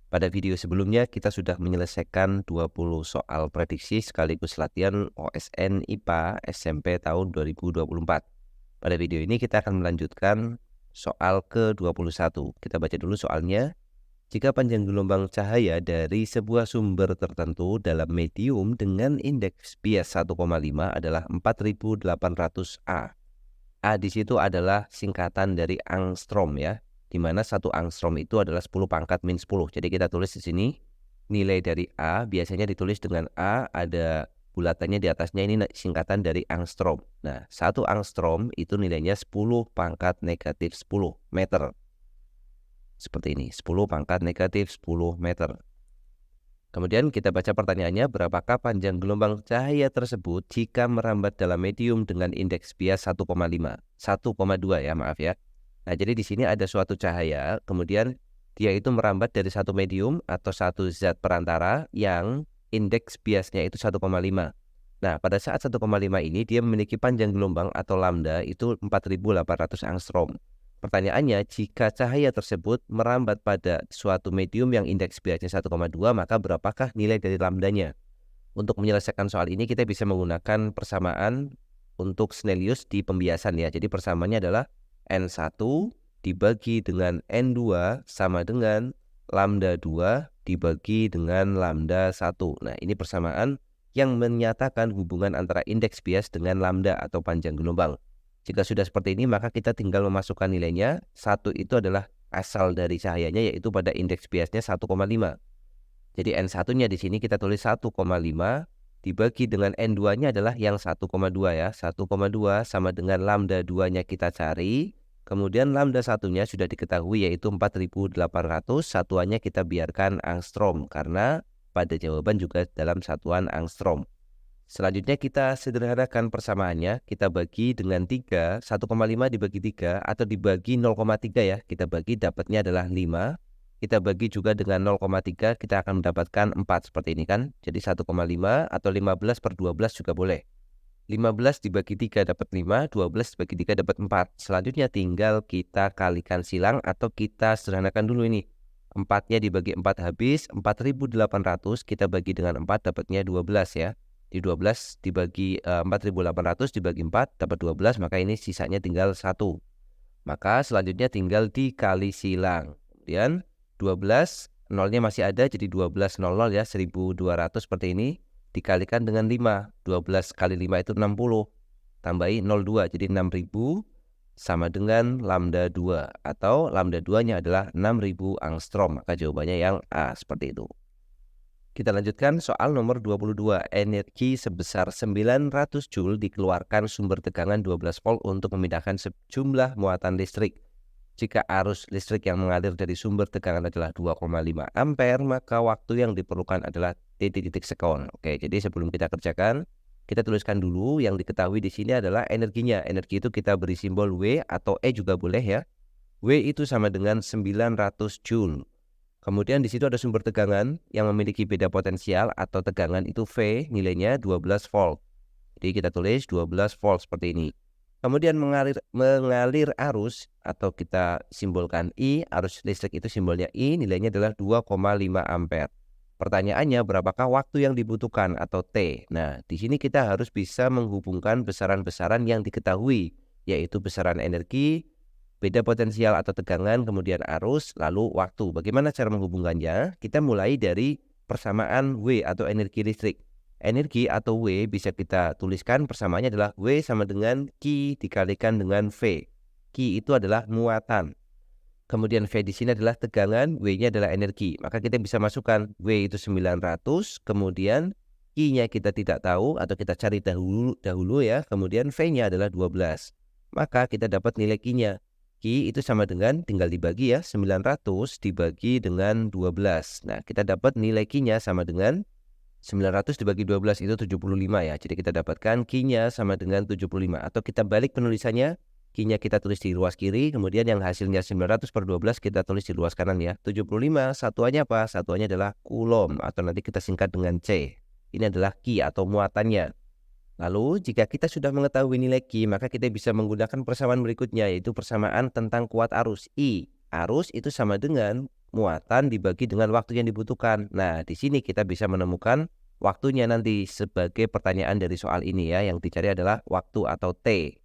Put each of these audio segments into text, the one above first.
Pada video sebelumnya kita sudah menyelesaikan 20 soal prediksi sekaligus latihan OSN IPA SMP tahun 2024. Pada video ini kita akan melanjutkan soal ke-21. Kita baca dulu soalnya. Jika panjang gelombang cahaya dari sebuah sumber tertentu dalam medium dengan indeks bias 1,5 adalah 4800 A. A di situ adalah singkatan dari angstrom ya, di mana 1 angstrom itu adalah 10 pangkat min 10. Jadi kita tulis di sini nilai dari A biasanya ditulis dengan A, ada bulatannya di atasnya, ini singkatan dari angstrom. Nah, 1 angstrom itu nilainya 10 pangkat negatif 10 meter. Seperti ini, 10 pangkat negatif 10 meter. Kemudian kita baca pertanyaannya, berapakah panjang gelombang cahaya tersebut jika merambat dalam medium dengan indeks bias 1,5, 1,2 ya, maaf ya. Nah, jadi di sini ada suatu cahaya, kemudian dia itu merambat dari satu medium atau satu zat perantara yang indeks biasnya itu 1,5. Nah, pada saat 1,5 ini dia memiliki panjang gelombang atau lambda itu 4800 angstrom. Pertanyaannya, jika cahaya tersebut merambat pada suatu medium yang indeks biasnya 1,2, maka berapakah nilai dari lambdanya? Untuk menyelesaikan soal ini kita bisa menggunakan persamaan untuk Snellius di pembiasan ya. Jadi persamaannya adalah N1 dibagi dengan N2 sama dengan lambda 2 dibagi dengan lambda 1. Nah, ini persamaan yang menyatakan hubungan antara indeks bias dengan lambda atau panjang gelombang. Jika sudah seperti ini, maka kita tinggal memasukkan nilainya. 1 itu adalah asal dari cahayanya, yaitu pada indeks biasnya 1,5. Jadi N1-nya di sini kita tulis 1,5 dibagi dengan N2-nya adalah yang 1,2 ya. 1,2 sama dengan lambda 2-nya kita cari. Kemudian lambda 1-nya sudah diketahui yaitu 4800, satuannya kita biarkan angstrom karena pada jawaban juga dalam satuan angstrom. Selanjutnya kita sederhanakan persamaannya, kita bagi dengan 3, 1,5 dibagi 3 atau dibagi 0,3 ya, kita bagi dapatnya adalah 5, kita bagi juga dengan 0,3 kita akan mendapatkan 4 seperti ini kan, jadi 1,5 atau 15/12 juga boleh. 15 dibagi 3 dapat 5, 12 dibagi 3 dapat 4. Selanjutnya tinggal kita kalikan silang atau kita sederhanakan dulu ini. 4-nya dibagi 4 habis, 4800 kita bagi dengan 4 dapatnya 12 ya. Di 12 dibagi 4800 dibagi 4 dapat 12, maka ini sisanya tinggal 1. Maka selanjutnya tinggal dikali silang. Kemudian 12, nolnya masih ada jadi 1200 ya, 1200 seperti ini. Dikalikan dengan 5, 12 kali 5 itu 60. Tambahi 02 jadi 6000 sama dengan lambda 2 atau lambda 2-nya adalah 6000 angstrom. Maka jawabannya yang A seperti itu. Kita lanjutkan soal nomor 22. Energi sebesar 900 Joule dikeluarkan sumber tegangan 12 volt untuk memindahkan sejumlah muatan listrik. Jika arus listrik yang mengalir dari sumber tegangan adalah 2,5 ampere, maka waktu yang diperlukan adalah titik-titik sekon. Oke, jadi sebelum kita kerjakan, kita tuliskan dulu yang diketahui di sini adalah energinya. Energi itu kita beri simbol W atau E juga boleh ya. W itu sama dengan 900 Joule. Kemudian di situ ada sumber tegangan yang memiliki beda potensial atau tegangan itu V, nilainya 12 volt. Jadi kita tulis 12 volt seperti ini. Kemudian mengalir arus atau kita simbolkan I, arus listrik itu simbolnya I, nilainya adalah 2,5 ampere. Pertanyaannya, berapakah waktu yang dibutuhkan atau T? Nah, di sini kita harus bisa menghubungkan besaran-besaran yang diketahui, yaitu besaran energi, beda potensial atau tegangan, kemudian arus, lalu waktu. Bagaimana cara menghubungkannya? Kita mulai dari persamaan W atau energi listrik. Energi atau W bisa kita tuliskan persamaannya adalah W sama dengan Q dikalikan dengan V. Q itu adalah muatan. Kemudian V di sini adalah tegangan, W-nya adalah energi. Maka kita bisa masukkan W itu 900, kemudian Q-nya kita tidak tahu atau kita cari dahulu ya, kemudian V-nya adalah 12. Maka kita dapat nilai Q-nya. Q itu sama dengan tinggal dibagi ya, 900 dibagi dengan 12. Nah, kita dapat nilai Q-nya sama dengan 900 dibagi 12 itu 75 ya. Jadi kita dapatkan Q-nya sama dengan 75. Atau kita balik penulisannya, Q-nya kita tulis di ruas kiri, kemudian yang hasilnya 900/12 kita tulis di ruas kanan ya. 75 satuannya apa? Satuannya adalah Coulomb atau nanti kita singkat dengan C. Ini adalah Q atau muatannya. Lalu jika kita sudah mengetahui nilai Q, maka kita bisa menggunakan persamaan berikutnya, yaitu persamaan tentang kuat arus. I, arus itu sama dengan muatan dibagi dengan waktu yang dibutuhkan. Nah, di sini kita bisa menemukan waktunya nanti sebagai pertanyaan dari soal ini ya. Yang dicari adalah waktu atau T.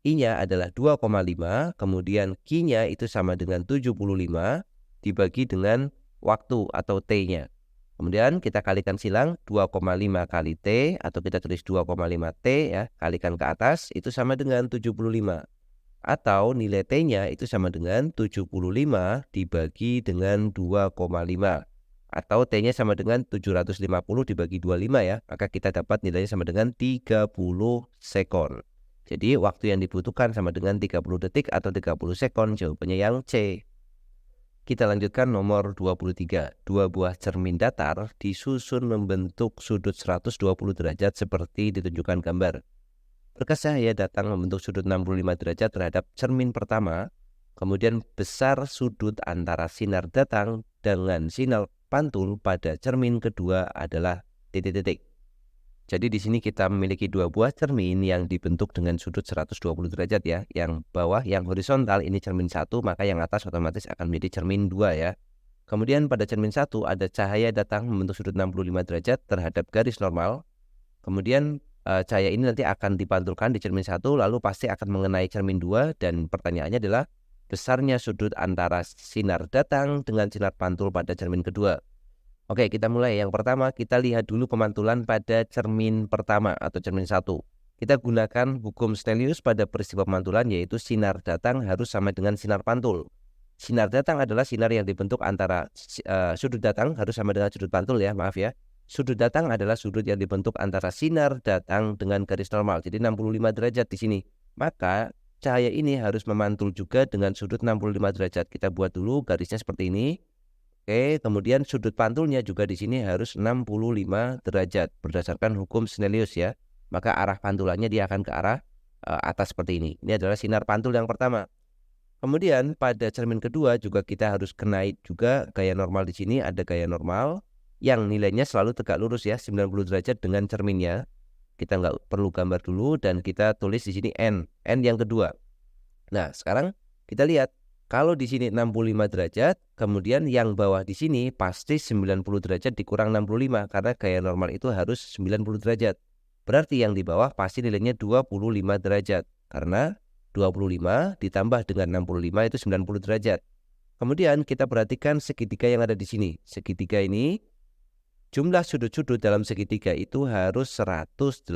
I-nya adalah 2,5, kemudian Q-nya itu sama dengan 75 dibagi dengan waktu atau T-nya. Kemudian kita kalikan silang 2,5 kali T atau kita tulis 2,5 T ya, kalikan ke atas itu sama dengan 75. Atau nilai T-nya itu sama dengan 75 dibagi dengan 2,5. Atau T-nya sama dengan 750 dibagi 25 ya, maka kita dapat nilainya sama dengan 30 sekon. Jadi waktu yang dibutuhkan sama dengan 30 detik atau 30 sekon, jawabannya yang C. Kita lanjutkan nomor 23. Dua buah cermin datar disusun membentuk sudut 120 derajat seperti ditunjukkan gambar. Berkas cahaya datang membentuk sudut 65 derajat terhadap cermin pertama, kemudian besar sudut antara sinar datang dengan sinar pantul pada cermin kedua adalah titik-titik. Jadi di sini kita memiliki dua buah cermin yang dibentuk dengan sudut 120 derajat ya. Yang bawah yang horizontal ini cermin 1, maka yang atas otomatis akan menjadi cermin 2 ya. Kemudian pada cermin 1 ada cahaya datang membentuk sudut 65 derajat terhadap garis normal. Kemudian cahaya ini nanti akan dipantulkan di cermin 1 lalu pasti akan mengenai cermin 2 dan pertanyaannya adalah besarnya sudut antara sinar datang dengan sinar pantul pada cermin kedua. Oke, kita mulai. Yang pertama, kita lihat dulu pemantulan pada cermin pertama atau cermin 1. Kita gunakan hukum Snellius pada peristiwa pemantulan, yaitu sinar datang harus sama dengan sinar pantul. Sinar datang adalah sinar yang dibentuk antara sudut datang harus sama dengan sudut pantul ya, maaf ya. Sudut datang adalah sudut yang dibentuk antara sinar datang dengan garis normal. Jadi 65 derajat di sini. Maka cahaya ini harus memantul juga dengan sudut 65 derajat. Kita buat dulu garisnya seperti ini. Oke, kemudian sudut pantulnya juga di sini harus 65 derajat berdasarkan hukum Snellius ya. Maka arah pantulannya dia akan ke arah atas seperti ini. Ini adalah sinar pantul yang pertama. Kemudian pada cermin kedua juga kita harus kenai juga gaya normal di sini. Ada gaya normal yang nilainya selalu tegak lurus ya, 90 derajat dengan cerminnya. Kita nggak perlu gambar dulu dan kita tulis di sini N yang kedua. Nah, sekarang kita lihat. Kalau di sini 65 derajat, kemudian yang bawah di sini pasti 90 derajat dikurang 65 karena gaya normal itu harus 90 derajat. Berarti yang di bawah pasti nilainya 25 derajat karena 25 ditambah dengan 65 itu 90 derajat. Kemudian kita perhatikan segitiga yang ada di sini. Segitiga ini jumlah sudut-sudut dalam segitiga itu harus 180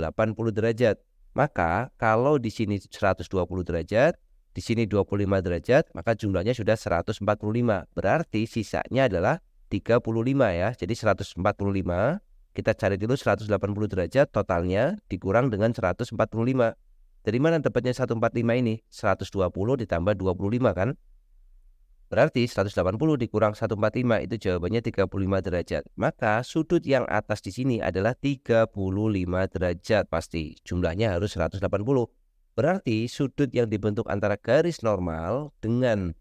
derajat. Maka kalau di sini 120 derajat, di sini 25 derajat, maka jumlahnya sudah 145. Berarti sisanya adalah 35 ya. Jadi 145, kita cari dulu 180 derajat totalnya dikurang dengan 145. Dari mana dapatnya 145 ini? 120 ditambah 25 kan? Berarti 180 dikurang 145 itu jawabannya 35 derajat. Maka sudut yang atas di sini adalah 35 derajat pasti. Jumlahnya harus 180. Berarti sudut yang dibentuk antara garis normal dengan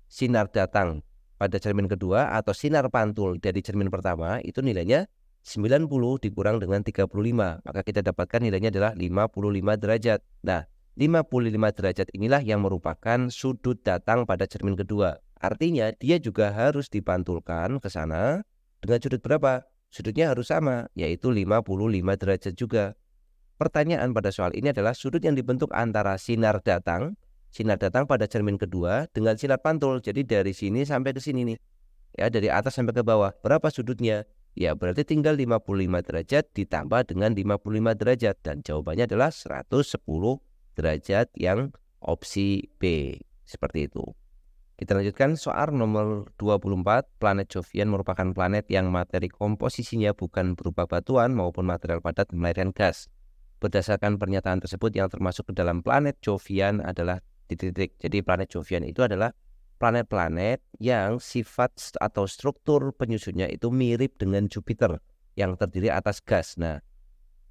sinar datang pada cermin kedua atau sinar pantul dari cermin pertama itu nilainya 90 dikurang dengan 35. Maka kita dapatkan nilainya adalah 55 derajat. Nah, 55 derajat inilah yang merupakan sudut datang pada cermin kedua. Artinya dia juga harus dipantulkan ke sana dengan sudut berapa? Sudutnya harus sama, yaitu 55 derajat juga. Pertanyaan pada soal ini adalah sudut yang dibentuk antara sinar datang pada cermin kedua dengan sinar pantul. Jadi dari sini sampai ke sini nih. Ya, dari atas sampai ke bawah. Berapa sudutnya? Ya, berarti tinggal 55 derajat ditambah dengan 55 derajat. Dan jawabannya adalah 110 derajat yang opsi B. Seperti itu. Kita lanjutkan soal nomor 24. Planet Jovian merupakan planet yang materi komposisinya bukan berupa batuan maupun material padat melainkan gas. Berdasarkan pernyataan tersebut yang termasuk ke dalam planet Jovian adalah titik-titik. Jadi planet Jovian itu adalah planet-planet yang sifat atau struktur penyusunnya itu mirip dengan Jupiter yang terdiri atas gas. Nah,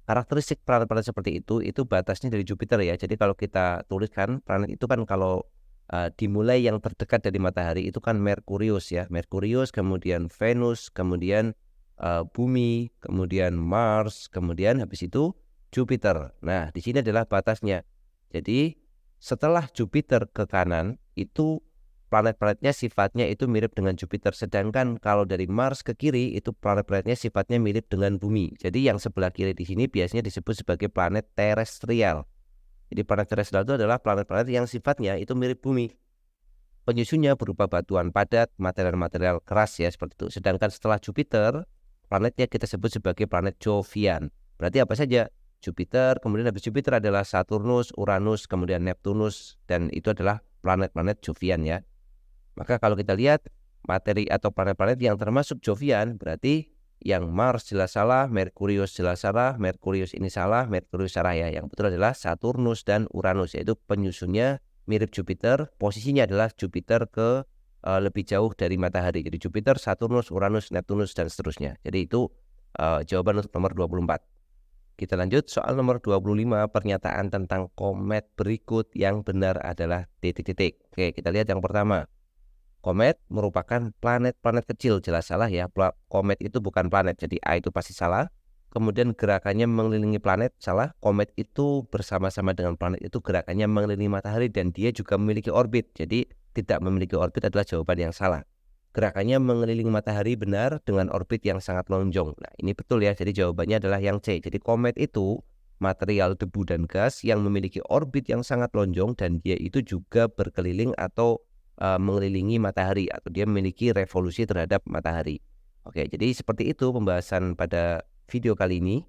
karakteristik planet-planet seperti itu batasnya dari Jupiter ya. Jadi kalau kita tuliskan planet itu kan kalau dimulai yang terdekat dari matahari itu kan Merkurius ya. Merkurius, kemudian Venus, kemudian Bumi, kemudian Mars, kemudian habis itu Jupiter. Nah, di sini adalah batasnya. Jadi, setelah Jupiter ke kanan, itu planet-planetnya sifatnya itu mirip dengan Jupiter. Sedangkan kalau dari Mars ke kiri itu planet-planetnya sifatnya mirip dengan Bumi. Jadi yang sebelah kiri di sini biasanya disebut sebagai planet terestrial. Jadi planet terestrial itu adalah planet-planet yang sifatnya itu mirip Bumi. Penyusunnya berupa batuan padat, material-material keras ya seperti itu. Sedangkan setelah Jupiter, planetnya kita sebut sebagai planet Jovian. Berarti apa saja? Jupiter, kemudian habis Jupiter adalah Saturnus, Uranus, kemudian Neptunus, dan itu adalah planet-planet Jovian ya. Maka kalau kita lihat materi atau planet-planet yang termasuk Jovian, berarti yang Mars jelas salah, Merkurius jelas salah, Merkurius ini salah, Merkurius salah ya. Yang betul adalah Saturnus dan Uranus, yaitu penyusunnya mirip Jupiter, posisinya adalah Jupiter ke lebih jauh dari matahari. Jadi Jupiter, Saturnus, Uranus, Neptunus, dan seterusnya. Jadi itu jawaban untuk nomor 24. Kita lanjut soal nomor 25, pernyataan tentang komet berikut yang benar adalah titik-titik. Oke, kita lihat yang pertama. Komet merupakan planet-planet kecil, jelas salah ya. Komet itu bukan planet, jadi A itu pasti salah. Kemudian gerakannya mengelilingi planet, salah. Komet itu bersama-sama dengan planet itu gerakannya mengelilingi matahari dan dia juga memiliki orbit. Jadi tidak memiliki orbit adalah jawaban yang salah. Gerakannya mengelilingi matahari benar dengan orbit yang sangat lonjong. Nah ini betul ya, jadi jawabannya adalah yang C. Jadi komet itu material debu dan gas yang memiliki orbit yang sangat lonjong dan dia itu juga berkeliling atau mengelilingi matahari atau dia memiliki revolusi terhadap matahari. Oke, jadi seperti itu pembahasan pada video kali ini.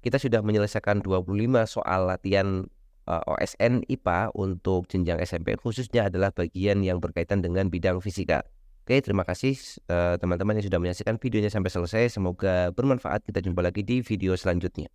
Kita sudah menyelesaikan 25 soal latihan OSN IPA untuk jenjang SMP, khususnya adalah bagian yang berkaitan dengan bidang fisika. Oke, terima kasih teman-teman yang sudah menyaksikan videonya sampai selesai. Semoga bermanfaat. Kita jumpa lagi di video selanjutnya.